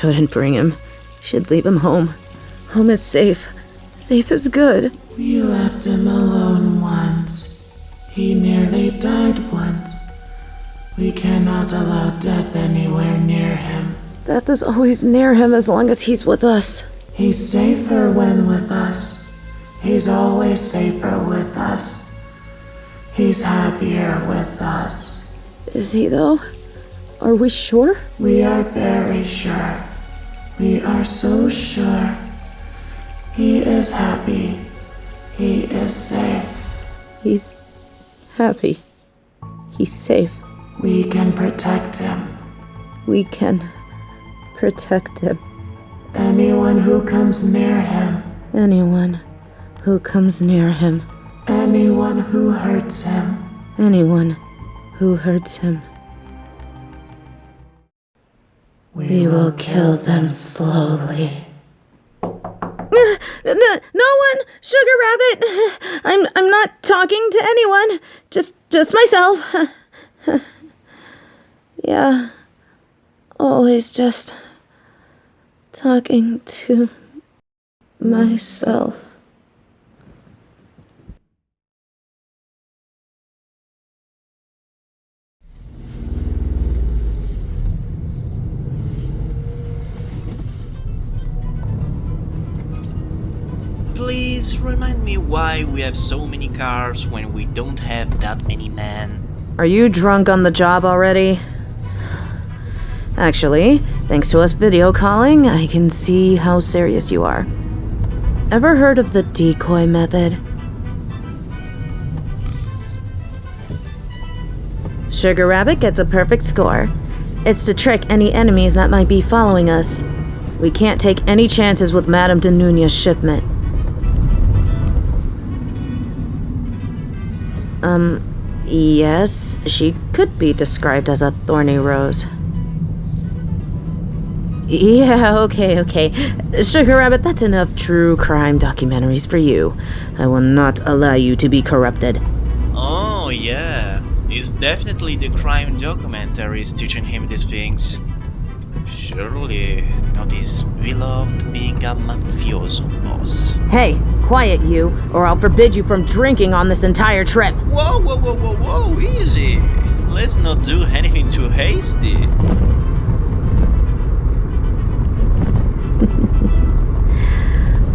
shouldn't bring him. Should leave him home. Home is safe. Safe is good. We left him alone once. He nearly died once. We cannot allow death anywhere near him. Death is always near him as long as he's with us. He's safer when with us. He's always safer with us. He's happier with us. Is he, though? Are we sure? We are very sure. We are so sure. He is happy. He is safe. He's happy. He's safe. We can protect him. We can protect him. Anyone who comes near him. Anyone who comes near him. Anyone who hurts him. Anyone who hurts him. We will kill them slowly. No one, Sugar Rabbit. I'm not talking to anyone. Just myself. Yeah. Always just talking to myself. Please remind me why we have so many cars when we don't have that many men. Are you drunk on the job already? Actually, thanks to us video calling, I can see how serious you are. Ever heard of the Decoy method? Sugar Rabbit gets a perfect score. It's to trick any enemies that might be following us. We can't take any chances with Madame Denunia's shipment. Yes, she could be described as a thorny rose. Yeah, okay. Sugar Rabbit, that's enough true crime documentaries for you. I will not allow you to be corrupted. Oh, yeah. It's definitely the crime documentaries teaching him these things. Surely not his beloved being a mafioso boss. Hey, quiet you, or I'll forbid you from drinking on this entire trip. Whoa, easy. Let's not do anything too hasty.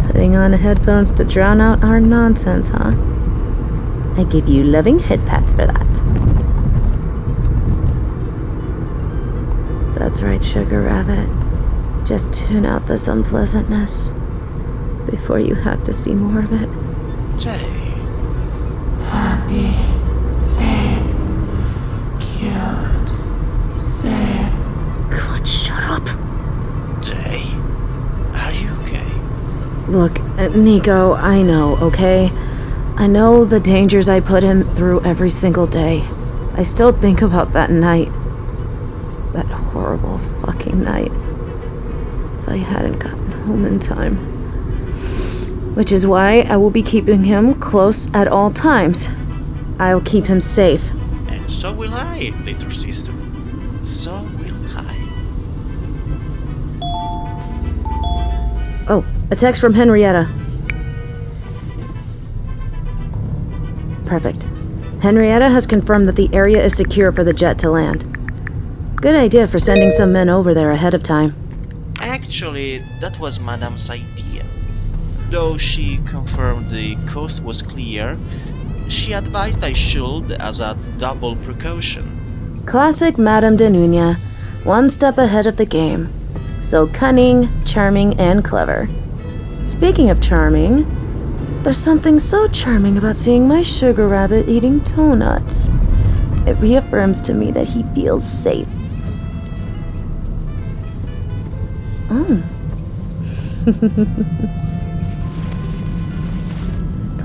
Putting on headphones to drown out our nonsense, huh? I give you loving head pats for that. That's right, Sugar Rabbit. Just tune out this unpleasantness before you have to see more of it. Jay. Happy, safe, cute, safe. God, shut up. Jay, are you okay? Look, Nico, I know, okay? I know the dangers I put him through every single day. I still think about that night. That horrible fucking night. If I hadn't gotten home in time. Which is why I will be keeping him close at all times. I'll keep him safe. And so will I, little sister. So will I. Oh, a text from Henrietta. Perfect. Henrietta has confirmed that the area is secure for the jet to land. Good idea for sending some men over there ahead of time. Actually, that was Madame's idea. Though she confirmed the coast was clear, she advised I should as a double precaution. Classic Madame Denunia, one step ahead of the game. So cunning, charming, and clever. Speaking of charming, there's something so charming about seeing my Sugar Rabbit eating donuts. It reaffirms to me that he feels safe. Oh.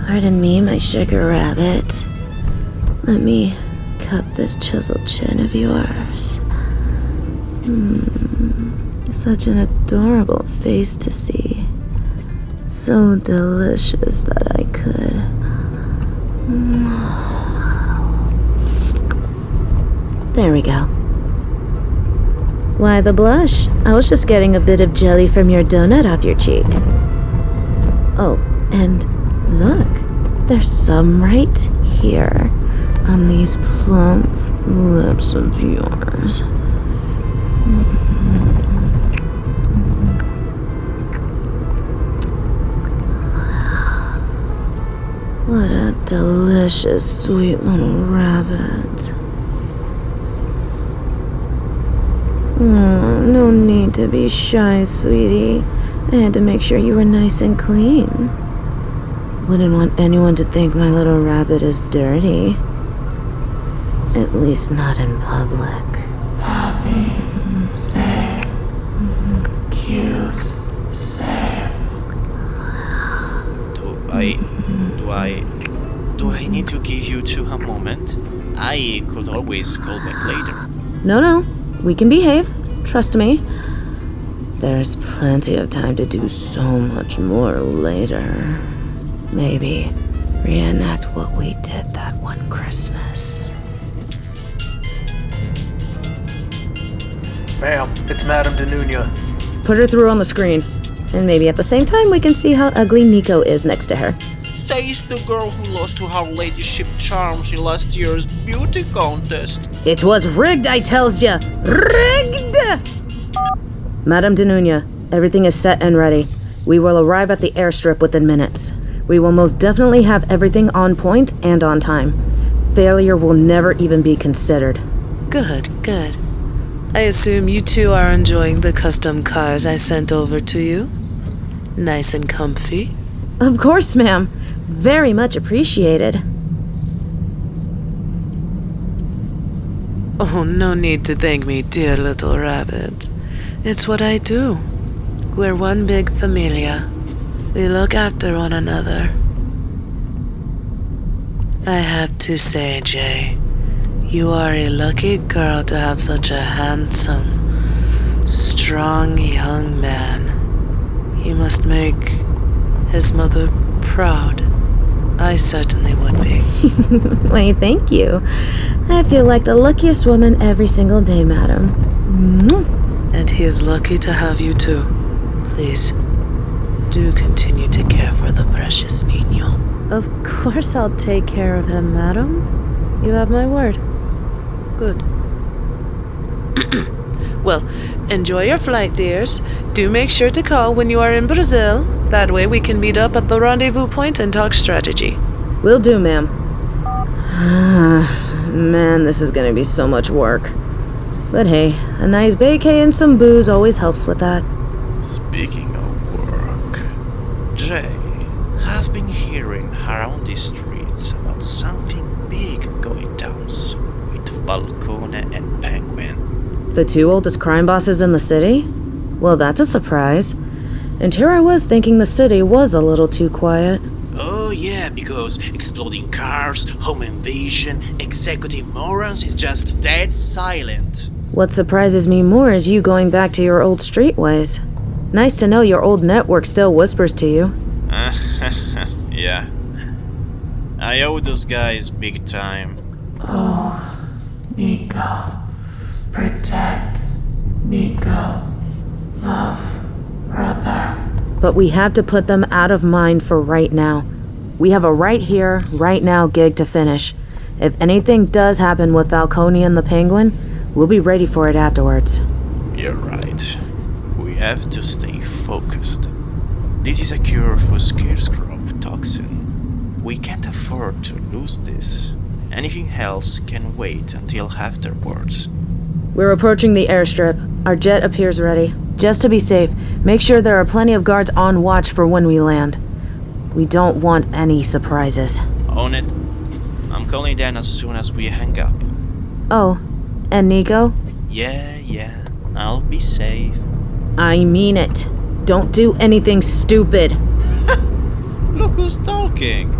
Pardon me, my Sugar Rabbit. Let me cup this chiseled chin of yours. Such an adorable face to see. So delicious that I could. There we go. Why the blush? I was just getting a bit of jelly from your donut off your cheek. Oh, and look, there's some right here on these plump lips of yours. What a delicious, sweet little rabbit. No need to be shy, sweetie. I had to make sure you were nice and clean. Wouldn't want anyone to think my little rabbit is dirty. At least not in public. Happy, safe, cute, safe. Do I need to give you two a moment? I could always call back later. No, we can behave. Trust me. There's plenty of time to do so much more later. Maybe reenact what we did that one Christmas. Ma'am, it's Madame Denunia. Put her through on the screen. And maybe at the same time we can see how ugly Nico is next to her. Says the girl who lost to her ladyship charms in last year's beauty contest. It was rigged, I tells ya! Rigged! Madame Denunia, everything is set and ready. We will arrive at the airstrip within minutes. We will most definitely have everything on point and on time. Failure will never even be considered. Good. I assume you two are enjoying the custom cars I sent over to you? Nice and comfy? Of course, ma'am. Very much appreciated. Oh, no need to thank me, dear little rabbit. It's what I do. We're one big familia. We look after one another. I have to say, Jay, you are a lucky girl to have such a handsome, strong young man. He must make his mother proud. I certainly would be. Why, thank you. I feel like the luckiest woman every single day, madam. And he is lucky to have you too. Please, do continue to care for the precious Niño. Of course I'll take care of him, madam. You have my word. Good. Well, enjoy your flight, dears. Do make sure to call when you are in Brazil. That way we can meet up at the rendezvous point and talk strategy. Will do, ma'am. Man, this is gonna be so much work. But hey, a nice vacay and some booze always helps with that. Speaking of work, Jay, I've been hearing around the streets about something big going down soon with Falcone and Penguin. The two oldest crime bosses in the city? Well, that's a surprise. And here I was thinking the city was a little too quiet. Oh yeah, because exploding cars, home invasion, executive morons is just dead silent. What surprises me more is you going back to your old streetways. Nice to know your old network still whispers to you. Yeah. I owe those guys big time. Oh, Nico. Protect. Nico. Love. Brother. But we have to put them out of mind for right now. We have a right here, right now gig to finish. If anything does happen with Falcone and the Penguin, we'll be ready for it afterwards. You're right. We have to stay focused. This is a cure for Scarecrow toxin. We can't afford to lose this. Anything else can wait until afterwards. We're approaching the airstrip. Our jet appears ready. Just to be safe, make sure there are plenty of guards on watch for when we land. We don't want any surprises. On it. I'm calling Dan as soon as we hang up. Oh, and Nico? Yeah. I'll be safe. I mean it. Don't do anything stupid. Look who's talking.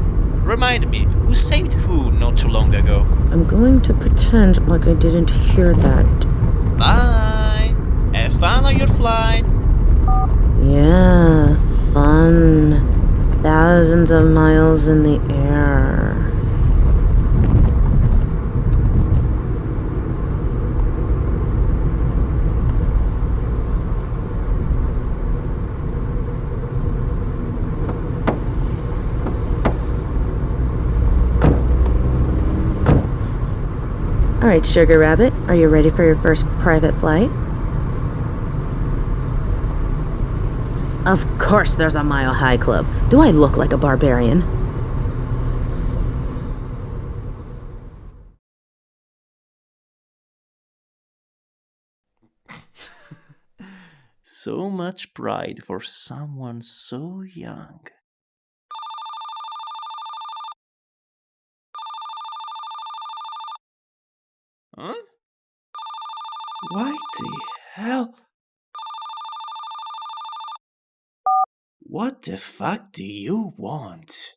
Remind me, who saved who not too long ago? I'm going to pretend like I didn't hear that. Bye! Have fun on your flight! Yeah, fun. Thousands of miles in the air. Alright, Sugar Rabbit, are you ready for your first private flight? Of course there's a Mile High Club. Do I look like a barbarian? So much pride for someone so young. Huh? What the hell? What the fuck do you want?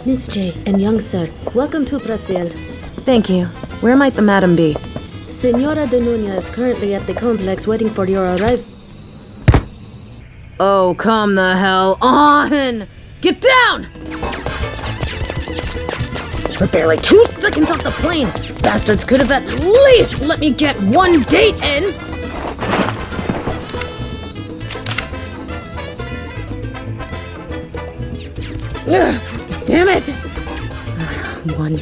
Miss J and young sir, welcome to Brazil. Thank you. Where might the madam be? Senora Denunia is currently at the complex waiting for your arrival. Oh, come the hell on! Get down! We're barely 2 seconds off the plane. Bastards could have at least let me get 1 date in. Ugh, damn it! 1,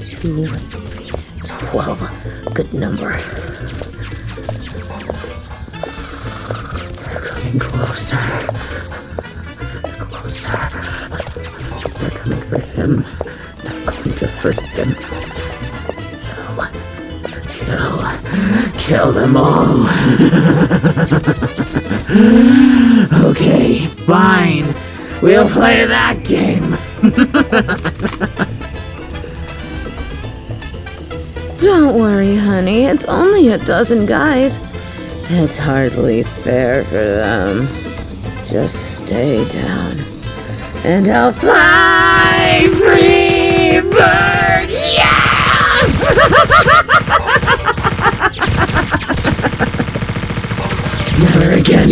2, 12. Good number. They're coming closer. Closer. They're coming for him. They're going to hurt him. Kill them all. Okay, fine. We'll play that game. Don't worry, honey. It's only a dozen guys. It's hardly fair for them. Just stay down. And I'll fly free bird! Yeah! Never again.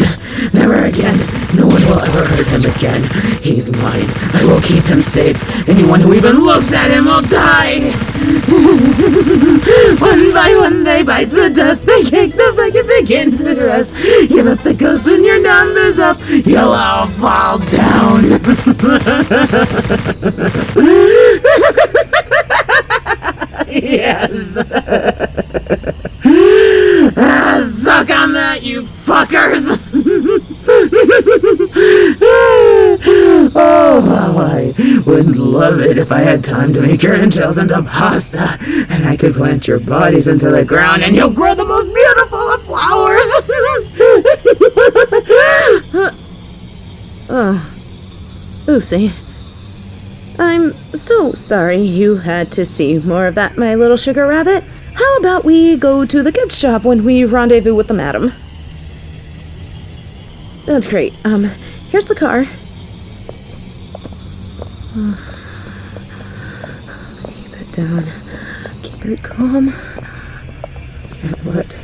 Never again. No one will ever hurt him again. He's mine. I will keep him safe. Anyone who even looks at him will die. One by one they bite the dust. They kick the bucket, begin to rest. Give up the ghost when your number's up. You'll all fall down. Yes. Suck on that, you fuckers. Oh, how I would love it if I had time to make your entrails into pasta, and I could plant your bodies into the ground, and you'll grow the most beautiful of flowers. Oh, oopsie. I'm so sorry you had to see more of that, my little sugar rabbit. How about we go to the gift shop when we rendezvous with the madam? Sounds great. Here's the car. Keep it down. Keep it calm. Can't let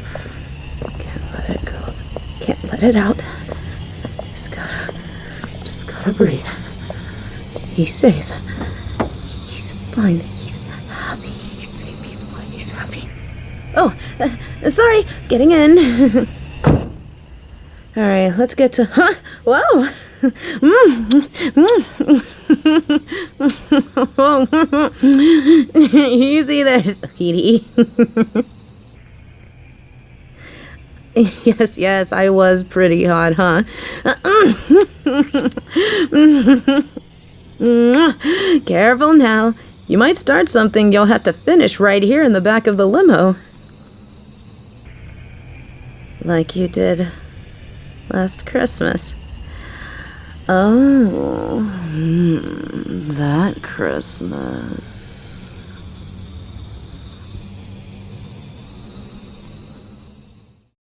it go. Can't let it out. Just gotta breathe. He's safe. He's fine. He's happy. He's safe. He's fine. He's happy. Oh, sorry. Getting in. All right, let's get to... Huh? Whoa! Easy there, sweetie. Yes, I was pretty hot, huh? Careful now. You might start something you'll have to finish right here in the back of the limo. Like you did last Christmas. Oh, that Christmas.